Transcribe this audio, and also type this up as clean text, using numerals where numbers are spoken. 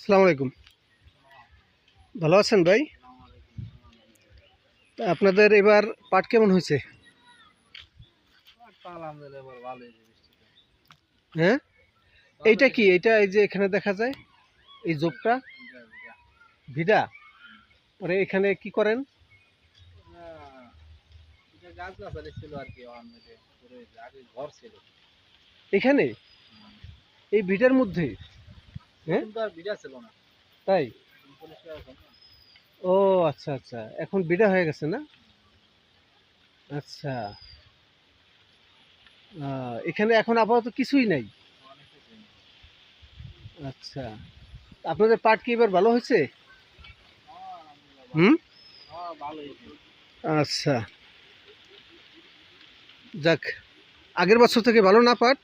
আসসালামু আলাইকুম। ভালো আছেন ভাই? তা আপনাদের এবার পাট কেমন হয়েছে? হ্যাঁ, এইটা কি? এইটা এই যে এখানে দেখা যায় এই জোপটা ভিডা, পরে এখানে কি করেন? এখানে এই ভিটার মধ্যে? হ্যাঁ, তাই? ও আচ্ছা আচ্ছা, এখন ভিডা হয়ে গেছে না? আচ্ছা, এখানে এখন আপাতত কিছুই নাই। আচ্ছা, আপনাদের পাট কি এবার ভালো হয়েছে? হুম, আচ্ছা, যাক, আগের বছর থেকে ভালো না পাট?